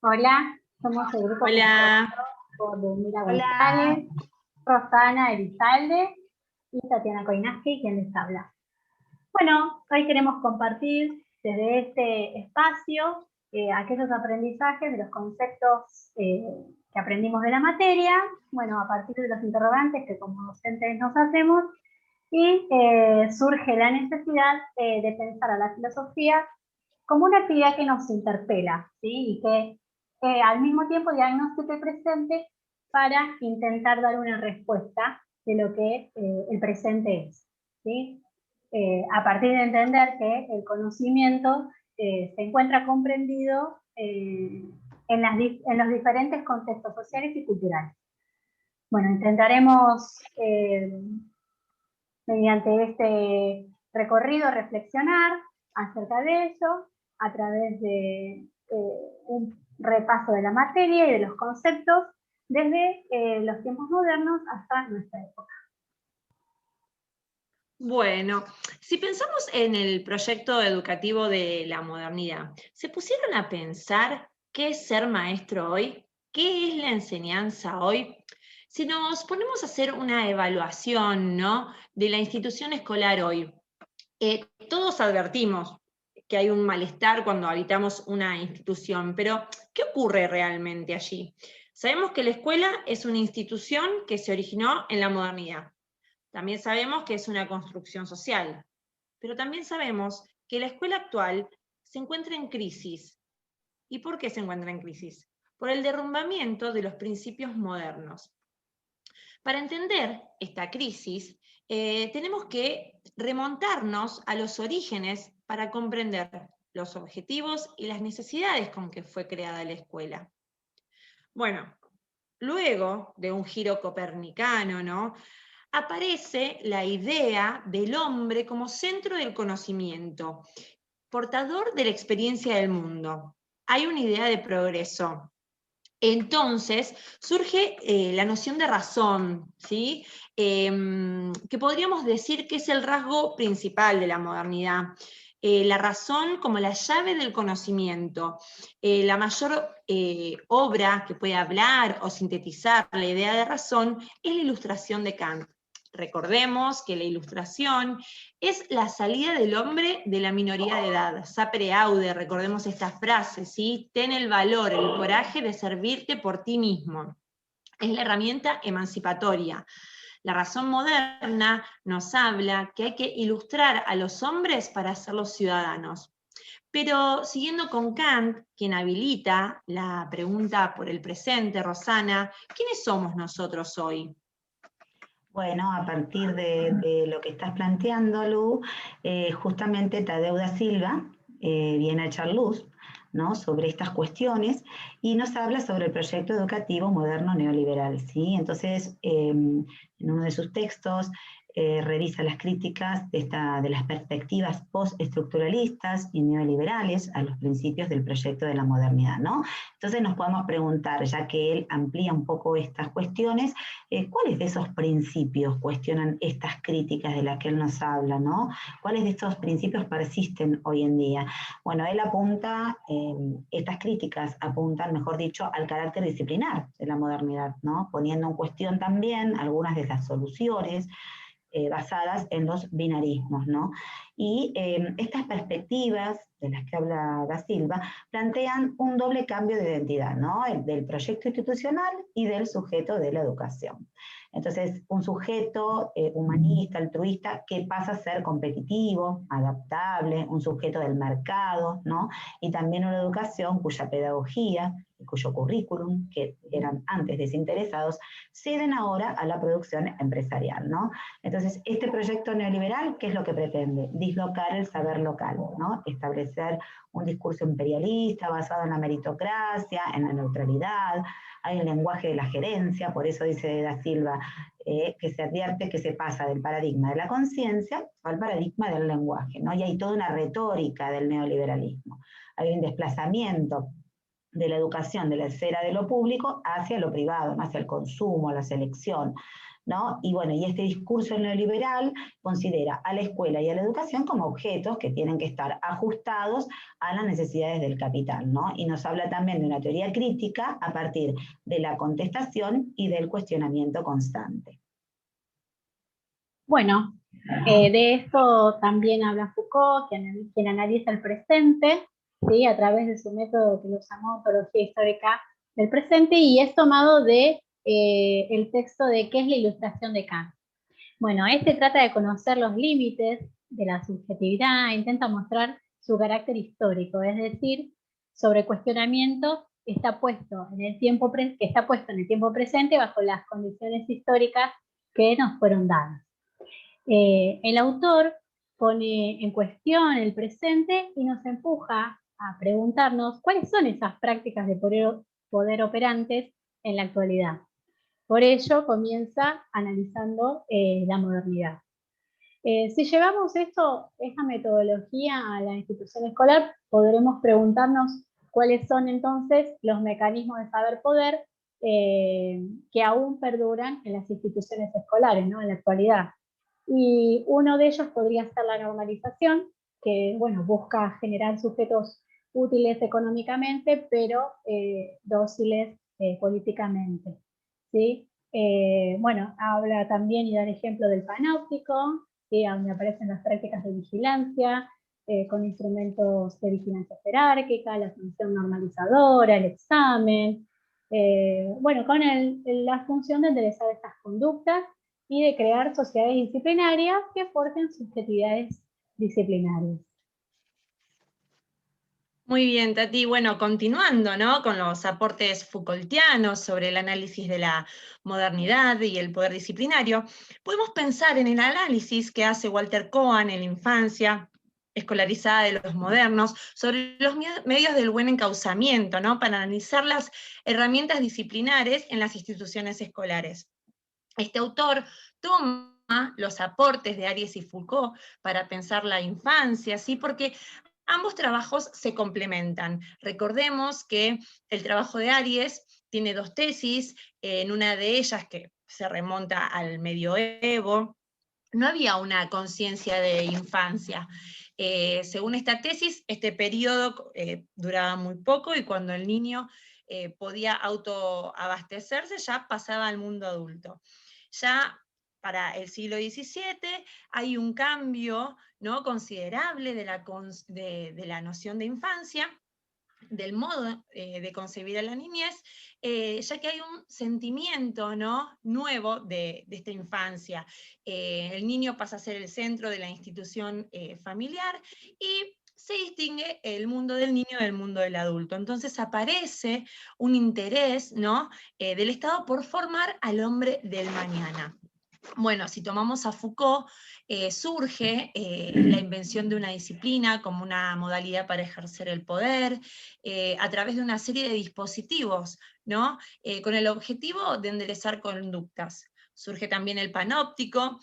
Hola, somos el grupo Hola, por Ludmila Hola, González, Rosana Elizalde y Tatiana Koinaski, quien les habla. Bueno, hoy queremos compartir desde este espacio aquellos aprendizajes de los conceptos que aprendimos de la materia, bueno, a partir de los interrogantes que como docentes nos hacemos, y surge la necesidad de pensar a la filosofía como una actividad que nos interpela, ¿sí? Y que al mismo tiempo diagnostica el presente para intentar dar una respuesta de lo que el presente es, ¿sí? A partir de entender que el conocimiento se encuentra comprendido en los diferentes contextos sociales y culturales. Bueno, intentaremos mediante este recorrido reflexionar acerca de ello a través de un repaso de la materia y de los conceptos desde los tiempos modernos hasta nuestra época. bueno, si pensamos en el proyecto educativo de la modernidad, ¿se pusieron a pensar qué es ser maestro hoy? ¿Qué es la enseñanza hoy? Si nos ponemos a hacer una evaluación, ¿no?, de la institución escolar hoy, todos advertimos que hay un malestar cuando habitamos una institución, pero ¿qué ocurre realmente allí? Sabemos que la escuela es una institución que se originó en la modernidad. También sabemos que es una construcción social, pero también sabemos que la escuela actual se encuentra en crisis. ¿Y por qué se encuentra en crisis? Por el derrumbamiento de los principios modernos. Para entender esta crisis, tenemos que remontarnos a los orígenes para comprender los objetivos y las necesidades con que fue creada la escuela. Bueno, luego de un giro copernicano, ¿no?, aparece la idea del hombre como centro del conocimiento, portador de la experiencia del mundo. Hay una idea de progreso. Entonces surge la noción de razón, ¿sí? Que podríamos decir que es el rasgo principal de la modernidad. La razón como la llave del conocimiento. La mayor obra que puede hablar o sintetizar la idea de razón es la Ilustración de Kant. Recordemos que la Ilustración es la salida del hombre de la minoría de edad. Sapere aude, recordemos esta frase, ¿sí? Ten el valor, el coraje de servirte por ti mismo. Es la herramienta emancipatoria. La razón moderna nos habla que hay que ilustrar a los hombres para hacerlos ciudadanos. Pero siguiendo con Kant, quien habilita la pregunta por el presente, Rosana, ¿quiénes somos nosotros hoy? bueno, a partir de lo que estás planteando, Lu, justamente Tadeu da Silva viene a echar luz, ¿no?, sobre estas cuestiones y nos habla sobre el proyecto educativo moderno neoliberal, ¿sí? Entonces, en uno de sus textos revisa las críticas de las perspectivas postestructuralistas y neoliberales a los principios del proyecto de la modernidad, ¿no? Entonces nos podemos preguntar, ya que él amplía un poco estas cuestiones, ¿cuáles de esos principios cuestionan estas críticas de las que él nos habla, ¿no? ¿Cuáles de estos principios persisten hoy en día? Bueno, él apunta, estas críticas apuntan, mejor dicho, al carácter disciplinar de la modernidad, ¿no?, poniendo en cuestión también algunas de las soluciones basadas en los binarismos, ¿no? Y estas perspectivas de las que habla Da Silva plantean un doble cambio de identidad, ¿no?, el del proyecto institucional y del sujeto de la educación. Entonces, un sujeto humanista, altruista, que pasa a ser competitivo, adaptable, un sujeto del mercado, ¿no?, y también una educación cuya pedagogía, cuyo currículum, que eran antes desinteresados, ceden ahora a la producción empresarial, ¿no? Entonces, este proyecto neoliberal, ¿qué es lo que pretende? Dislocar el saber local, ¿no?, establecer un discurso imperialista basado en la meritocracia, en la neutralidad. Hay un lenguaje de la gerencia, por eso dice Da Silva que se advierte que se pasa del paradigma de la conciencia al paradigma del lenguaje, ¿no? Y hay toda una retórica del neoliberalismo. Hay un desplazamiento de la educación de la esfera de lo público hacia lo privado, hacia el consumo, la selección. ¿no? Y bueno, y este discurso neoliberal considera a la escuela y a la educación como objetos que tienen que estar ajustados a las necesidades del capital, ¿no? Y nos habla también de una teoría crítica a partir de la contestación y del cuestionamiento constante. Bueno, de esto también habla Foucault, quien analiza el presente, ¿sí? A través de su método que lo llamó ontología histórica del presente, y es tomado de el texto de ¿Qué es la ilustración de Kant? Bueno, este trata de conocer los límites de la subjetividad, intenta mostrar su carácter histórico, es decir, sobre cuestionamiento que está puesto en el tiempo presente bajo las condiciones históricas que nos fueron dadas. El autor pone en cuestión el presente y nos empuja a preguntarnos cuáles son esas prácticas de poder operantes en la actualidad. Por ello comienza analizando la modernidad. Si llevamos esta metodología a la institución escolar, podremos preguntarnos cuáles son entonces los mecanismos de saber-poder que aún perduran en las instituciones escolares, ¿no? En la actualidad. Y uno de ellos podría ser la normalización, que bueno, busca generar sujetos útiles económicamente, pero dóciles políticamente, ¿sí? Bueno, habla también y da el ejemplo del panóptico, ¿sí? Donde aparecen las prácticas de vigilancia, con instrumentos de vigilancia jerárquica, la función normalizadora, el examen, bueno, con la función de enderezar estas conductas y de crear sociedades disciplinarias que forjen subjetividades disciplinarias. Muy bien, Tati. Bueno, continuando, ¿no?, con los aportes Foucaultianos sobre el análisis de la modernidad y el poder disciplinario, podemos pensar en el análisis que hace Walter Cohen en la infancia escolarizada de los modernos, sobre los medios del buen encauzamiento, ¿no?, para analizar las herramientas disciplinares en las instituciones escolares. Este autor toma los aportes de Aries y Foucault para pensar la infancia, ¿sí?, porque ambos trabajos se complementan. Recordemos que el trabajo de Aries tiene dos tesis, en una de ellas que se remonta al medioevo, no había una conciencia de infancia. Según esta tesis, este periodo duraba muy poco y cuando el niño podía autoabastecerse ya pasaba al mundo adulto. Ya para el siglo XVII hay un cambio, ¿no?, considerable de la noción de infancia, del modo de concebir a la niñez, ya que hay un sentimiento, ¿no?, nuevo de esta infancia. El niño pasa a ser el centro de la institución familiar y se distingue el mundo del niño del mundo del adulto. Entonces aparece un interés, ¿no?, del Estado por formar al hombre del mañana. Bueno, si tomamos a Foucault, surge la invención de una disciplina como una modalidad para ejercer el poder, a través de una serie de dispositivos, ¿no?, con el objetivo de enderezar conductas. Surge también el panóptico,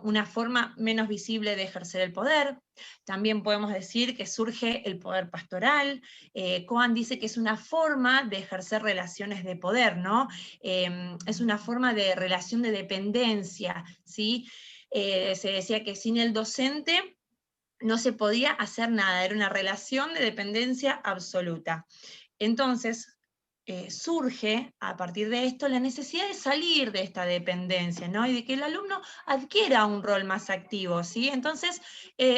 una forma menos visible de ejercer el poder. También podemos decir que surge el poder pastoral. Cohen dice que es una forma de ejercer relaciones de poder, ¿no? Es una forma de relación de dependencia, ¿sí? Se decía que sin el docente no se podía hacer nada, era una relación de dependencia absoluta. Entonces, surge a partir de esto la necesidad de salir de esta dependencia, ¿no?, y de que el alumno adquiera un rol más activo, ¿sí? Entonces,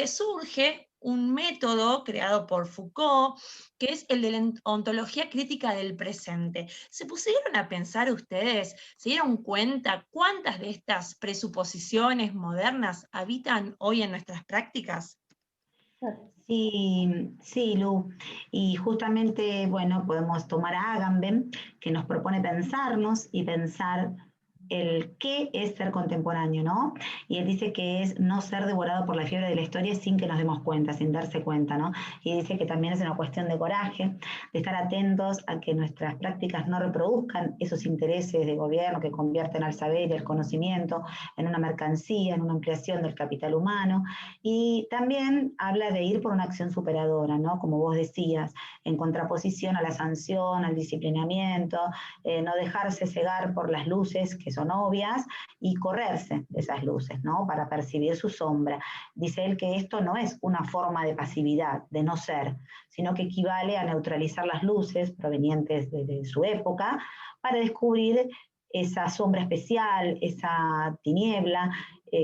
surge un método creado por Foucault, que es el de la ontología crítica del presente. ¿Se pusieron a pensar ustedes, se dieron cuenta cuántas de estas presuposiciones modernas habitan hoy en nuestras prácticas? Sí, sí, Lu. Y justamente, bueno, podemos tomar a Agamben, que nos propone pensarnos y pensar el qué es ser contemporáneo, ¿no? Y él dice que es no ser devorado por la fiebre de la historia sin que nos demos cuenta, sin darse cuenta, ¿no? Y dice que también es una cuestión de coraje, de estar atentos a que nuestras prácticas no reproduzcan esos intereses de gobierno que convierten al saber y el conocimiento en una mercancía, en una ampliación del capital humano. Y también habla de ir por una acción superadora, ¿no?, como vos decías, en contraposición a la sanción, al disciplinamiento, no dejarse cegar por las luces que son obvias, y correrse de esas luces, ¿no? Para percibir su sombra. Dice él que esto no es una forma de pasividad, de no ser, sino que equivale a neutralizar las luces provenientes de su época para descubrir esa sombra especial, esa tiniebla,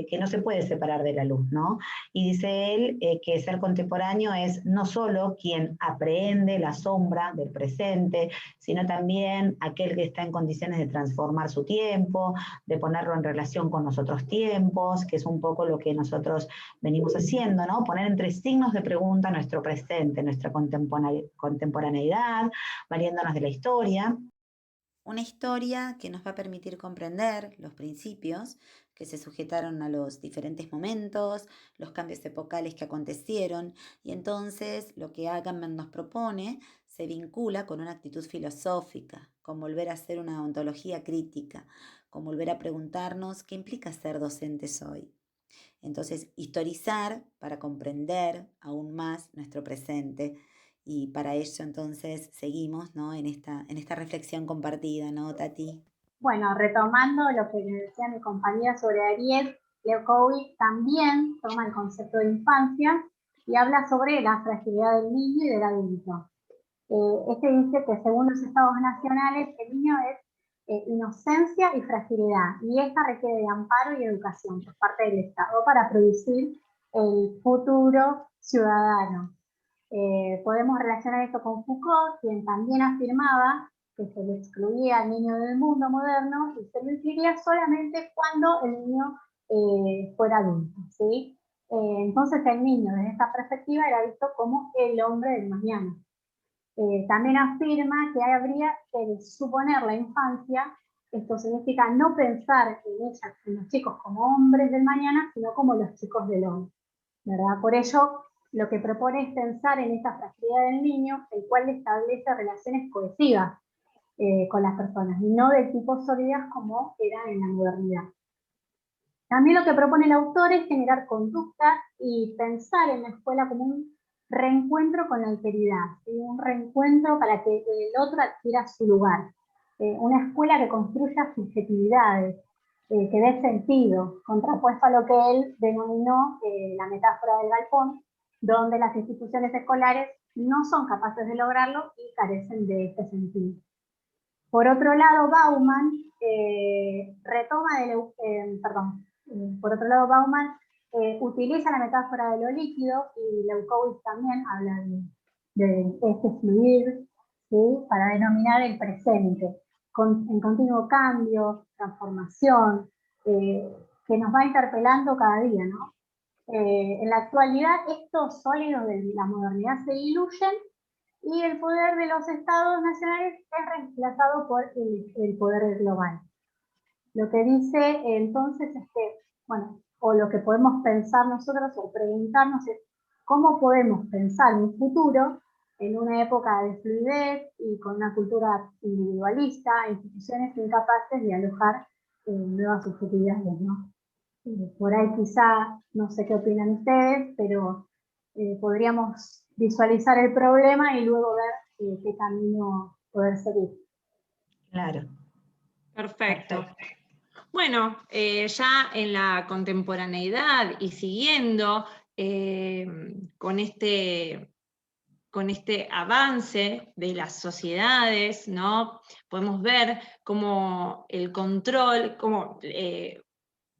que no se puede separar de la luz, ¿no? Y dice él que ser contemporáneo es no solo quien aprehende la sombra del presente, sino también aquel que está en condiciones de transformar su tiempo, de ponerlo en relación con los otros tiempos, que es un poco lo que nosotros venimos haciendo, ¿no? Poner entre signos de pregunta nuestro presente, nuestra contemporaneidad, valiéndonos de la historia. Una historia que nos va a permitir comprender los principios que se sujetaron a los diferentes momentos, los cambios epocales que acontecieron, y entonces lo que Agamben nos propone se vincula con una actitud filosófica, con volver a hacer una ontología crítica, con volver a preguntarnos qué implica ser docentes hoy. Entonces, historizar para comprender aún más nuestro presente. Y para ello entonces seguimos, ¿no? en esta reflexión compartida, ¿no, Tati? Bueno, retomando lo que le decía mi compañera sobre Ariel, Leukovic también toma el concepto de infancia y habla sobre la fragilidad del niño y del adulto. Este dice que según los estados nacionales, el niño es inocencia y fragilidad, y esta requiere de amparo y educación por parte del Estado para producir el futuro ciudadano. Podemos relacionar esto con Foucault, quien también afirmaba que se le excluía al niño del mundo moderno y se lo incluiría solamente cuando el niño fuera adulto, ¿sí? Entonces el niño desde esta perspectiva era visto como el hombre del mañana. También afirma que habría que suponer la infancia, esto significa no pensar en los chicos como hombres del mañana, sino como los chicos del hoy, ¿verdad? Por ello, lo que propone es pensar en esta fragilidad del niño, el cual establece relaciones cohesivas con las personas, y no de tipo sólidas como era en la modernidad. También lo que propone el autor es generar conducta y pensar en la escuela como un reencuentro con la alteridad, ¿sí? Un reencuentro para que el otro adquiera su lugar. Una escuela que construya subjetividades, que dé sentido, contrapuesto a lo que él denominó la metáfora del galpón, donde las instituciones escolares no son capaces de lograrlo y carecen de este sentido. Por otro lado, Bauman utiliza la metáfora de lo líquido, y Leukovic también habla de este fluir, ¿sí? Para denominar el presente, en continuo cambio, transformación, que nos va interpelando cada día, ¿no? En la actualidad, estos sólidos de la modernidad se diluyen y el poder de los estados nacionales es reemplazado por el poder global. Lo que dice entonces es que, bueno, o lo que podemos pensar nosotros o preguntarnos es cómo podemos pensar un futuro en una época de fluidez y con una cultura individualista, instituciones incapaces de alojar nuevas subjetividades, ¿no? Por ahí quizá, no sé qué opinan ustedes, pero podríamos visualizar el problema y luego ver qué camino poder seguir. Claro. Perfecto. Bueno, ya en la contemporaneidad y siguiendo con este avance de las sociedades, ¿no? Podemos ver cómo el control, cómo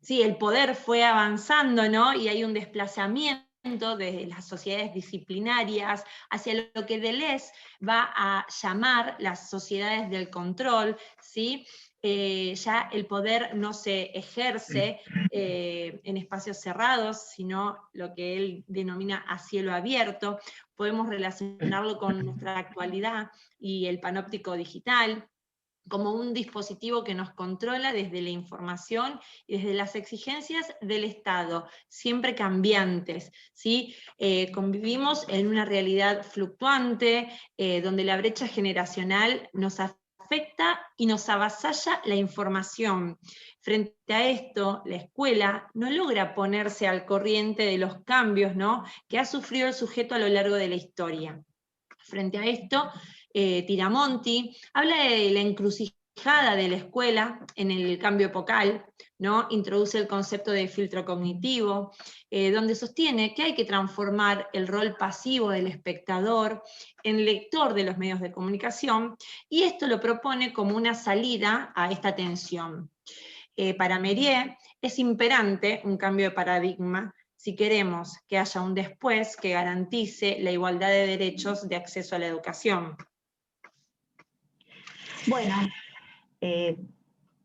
sí, el poder fue avanzando, ¿no? Y hay un desplazamiento de las sociedades disciplinarias hacia lo que Deleuze va a llamar las sociedades del control, ¿sí? Ya el poder no se ejerce en espacios cerrados, sino lo que él denomina a cielo abierto. Podemos relacionarlo con nuestra actualidad y el panóptico digital, como un dispositivo que nos controla desde la información y desde las exigencias del Estado, siempre cambiantes, ¿sí? Convivimos en una realidad fluctuante, donde la brecha generacional nos afecta y nos avasalla la información. Frente a esto, la escuela no logra ponerse al corriente de los cambios, ¿no?, que ha sufrido el sujeto a lo largo de la historia. Frente a esto, Tiramonti habla de la encrucijada de la escuela en el cambio epocal, ¿no? Introduce el concepto de filtro cognitivo, donde sostiene que hay que transformar el rol pasivo del espectador en lector de los medios de comunicación, y esto lo propone como una salida a esta tensión. Para Mérier es imperante un cambio de paradigma si queremos que haya un después que garantice la igualdad de derechos de acceso a la educación. Bueno,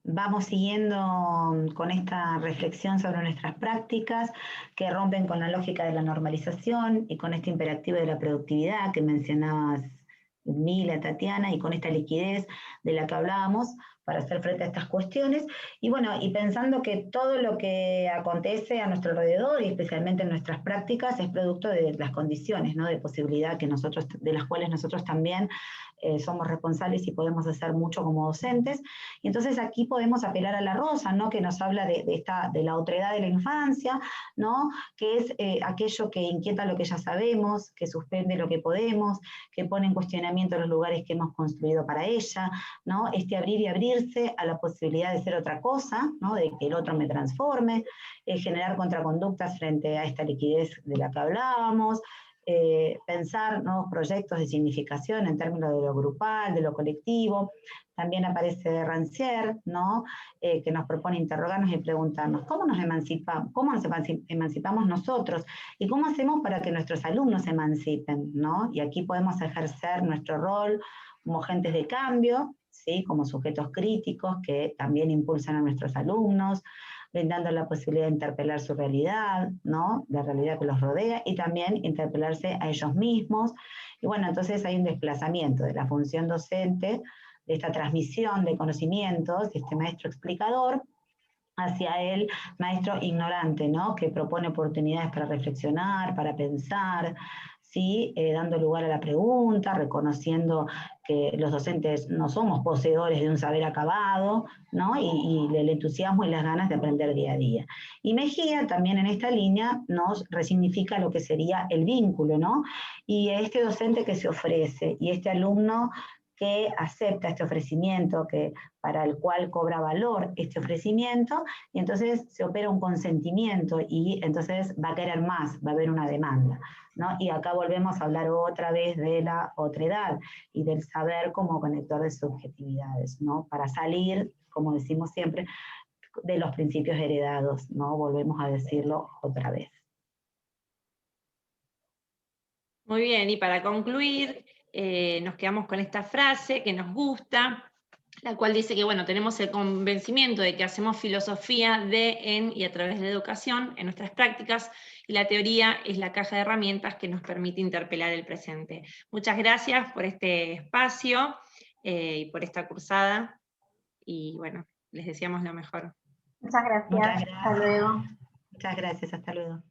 vamos siguiendo con esta reflexión sobre nuestras prácticas que rompen con la lógica de la normalización y con este imperativo de la productividad que mencionabas, Mila, Tatiana, y con esta liquidez de la que hablábamos para hacer frente a estas cuestiones. Y bueno, y pensando que todo lo que acontece a nuestro alrededor, y especialmente en nuestras prácticas, es producto de las condiciones, ¿no? De posibilidad que nosotros, de las cuales nosotros también somos responsables y podemos hacer mucho como docentes. Y entonces aquí podemos apelar a la Rosa, ¿no? Que nos habla de la otredad de la infancia, ¿no? Que es aquello que inquieta lo que ya sabemos, que suspende lo que podemos, que pone en cuestionamiento los lugares que hemos construido para ella, ¿no? Este abrir y abrirse a la posibilidad de ser otra cosa, ¿no? De que el otro me transforme, generar contraconductas frente a esta liquidez de la que hablábamos, pensar nuevos proyectos de significación en términos de lo grupal, de lo colectivo. También aparece Rancière, ¿no? Que nos propone interrogarnos y preguntarnos cómo nos emancipamos nosotros y cómo hacemos para que nuestros alumnos se emancipen, ¿no? Y aquí podemos ejercer nuestro rol como agentes de cambio, ¿sí? Como sujetos críticos que también impulsan a nuestros alumnos, brindando la posibilidad de interpelar su realidad, ¿no? La realidad que los rodea, y también interpelarse a ellos mismos. Y bueno, entonces hay un desplazamiento de la función docente, de esta transmisión de conocimientos, de este maestro explicador, hacia el maestro ignorante, ¿no? Que propone oportunidades para reflexionar, para pensar, ¿sí? Dando lugar a la pregunta, reconociendo que los docentes no somos poseedores de un saber acabado, ¿no? Y el entusiasmo y las ganas de aprender día a día. Y Mejía también en esta línea nos resignifica lo que sería el vínculo, ¿no? Y este docente que se ofrece y este alumno que acepta este ofrecimiento, que para el cual cobra valor este ofrecimiento, y entonces se opera un consentimiento y entonces va a querer más, va a haber una demanda, ¿no? Y acá volvemos a hablar otra vez de la otredad y del saber como conector de subjetividades, ¿no? Para salir, como decimos siempre, de los principios heredados, ¿no? Volvemos a decirlo otra vez. Muy bien, y para concluir, nos quedamos con esta frase que nos gusta, la cual dice que, bueno, tenemos el convencimiento de que hacemos filosofía de, en y a través de la educación en nuestras prácticas, y la teoría es la caja de herramientas que nos permite interpelar el presente. Muchas gracias por este espacio y por esta cursada, y bueno, les deseamos lo mejor. Muchas gracias. Muchas gracias. Hasta luego. Muchas gracias, hasta luego.